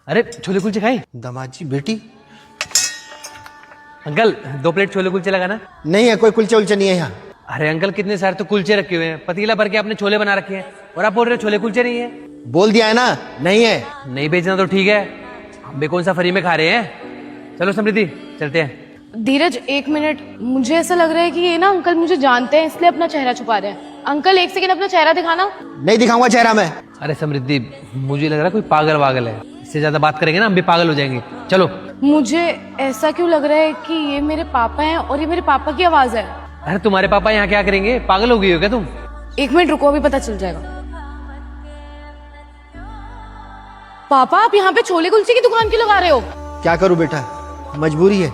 अरे छोले कुलचे खाए? दामाद जी बेटी अंकल 2 प्लेट छोले कुलचे लगाना। नहीं है, कोई कुलचे उलचे नहीं है यहाँ। अरे अंकल कितने सारे तो कुलचे रखे हुए हैं, पतीला भर के आपने छोले बना रखे हैं और आप बोल रहे हो छोले कुलचे नहीं है। बोल दिया है ना, नहीं है। नहीं बेचना तो ठीक है, हम भी कौन सा फ्री में खा रहे हैं। चलो समृद्धि चलते हैं। धीरज 1 मिनट, मुझे ऐसा लग रहा है कि ये ना अंकल मुझे जानते हैं इसलिए अपना चेहरा छुपा रहे हैं। अंकल 1 सेकंड अपना चेहरा दिखाना। नहीं दिखाऊंगा चेहरा मैं। अरे समृद्धि मुझे लग रहा है कोई पागल वागल है, इससे ज्यादा बात करेंगे ना हम भी पागल हो जाएंगे। चलो। मुझे ऐसा क्यों लग रहा है कि ये मेरे पापा हैं और ये मेरे पापा की आवाज है। अरे तुम्हारे पापा यहाँ क्या करेंगे, पागल हो गई हो क्या तुम? 1 मिनट रुको, अभी पता चल जाएगा। पापा आप यहाँ पे छोले कुलचे की दुकान क्यों लगा रहे हो? क्या करूं बेटा, मजबूरी है,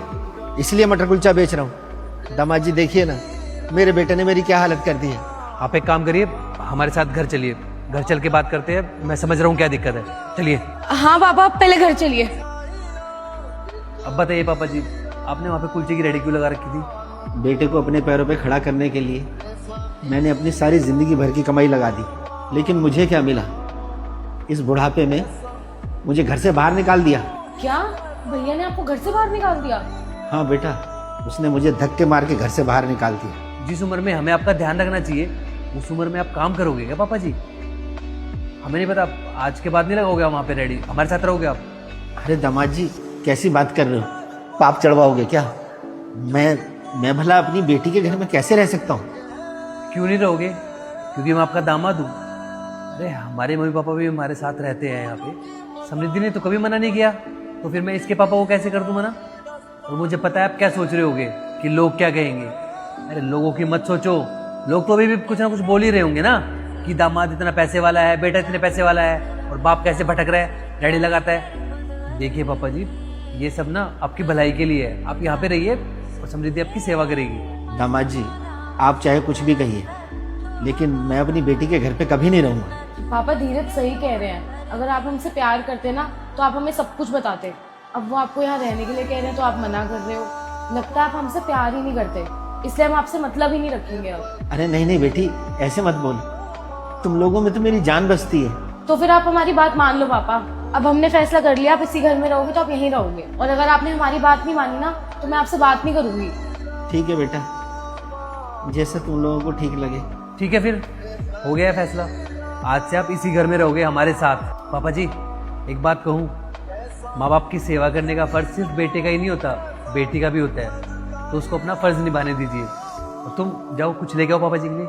इसलिए मटर कुलचा बेच रहा हूँ। दामाद जी देखिए ना, मेरे बेटे ने मेरी क्या हालत कर दी है। आप एक काम करिए, हमारे साथ घर चलिए, घर चल के बात करते हैं। मैं समझ रहा हूँ क्या दिक्कत है, चलिए। हाँ पापा आप पहले घर चलिए। अब बताइए पापा जी, आपने वहाँ पे कुलचे की रेडी क्यों लगा रखी थी? बेटे को अपने पैरों पे खड़ा करने के लिए मैंने अपनी सारी जिंदगी भर की कमाई लगा दी, लेकिन मुझे क्या मिला? इस बुढ़ापे में मुझे घर से बाहर निकाल दिया। क्या भैया ने आपको घर से बाहर निकाल दिया? हाँ बेटा, उसने मुझे धक्के मार के घर से बाहर निकाल दिया। जिस उम्र में हमें आपका ध्यान रखना चाहिए उस उम्र में आप काम करोगे क्या पापा जी? हमें नहीं पता, आज के बाद नहीं लगोगे वहाँ पे रेडी, हमारे साथ रहोगे आप? अरे दामाद जी कैसी बात कर रहे हो, पाप चढ़वाओगे क्या? मैं भला अपनी बेटी के घर में कैसे रह सकता हूँ? क्यों नहीं रहोगे? क्योंकि मैं आपका दामाद हूँ। अरे हमारे मम्मी पापा भी हमारे साथ रहते हैं यहाँ पे, समृद्धि ने तो कभी मना नहीं किया, तो फिर मैं इसके पापा को कैसे कर दूँ मना? और मुझे पता है आप क्या सोच रहे होगे कि लोग क्या कहेंगे। अरे लोगों की मत सोचो, लोग तो अभी भी कुछ ना कुछ बोल ही रहे होंगे ना कि दामाद इतना पैसे वाला है, बेटा इतने पैसे वाला है और बाप कैसे भटक रहा है, रेडी लगाता है। देखिए पापा जी, ये सब ना आपकी भलाई के लिए है, आप यहाँ पे रहिए और समृद्धि आपकी सेवा करेगी। दामाद जी आप चाहे कुछ भी कहिए, लेकिन मैं अपनी बेटी के घर पे कभी नहीं रहूँगा। पापा धीरज सही कह रहे हैं, अगर आप हमसे प्यार करते ना तो आप हमें सब कुछ बताते। अब वो आपको यहाँ रहने के लिए कह रहे हैं तो आप मना कर रहे हो। लगता है आप हमसे प्यार ही नहीं करते, इसलिए हम आपसे मतलब ही नहीं रखेंगे अब। अरे नहीं नहीं बेटी, ऐसे मत बोल, तुम लोगों में तो मेरी जान बसती है। तो फिर आप हमारी बात मान लो पापा, अब हमने फैसला कर लिया, आप इसी घर में रहोगे तो आप यहीं रहोगे, और अगर आपने हमारी बात नहीं मानी ना तो मैं आपसे बात नहीं करूंगी। ठीक है बेटा, जैसे तुम लोगों को ठीक लगे। ठीक है फिर, हो गया है फैसला, आज से आप इसी घर में रहोगे हमारे साथ। पापा जी एक बात कहूँ, माँ बाप की सेवा करने का फर्ज सिर्फ बेटे का ही नहीं होता, बेटी का भी होता है, तो उसको अपना फर्ज निभाने दीजिए। और तुम जाओ कुछ लेके आओ पापा जी के लिए।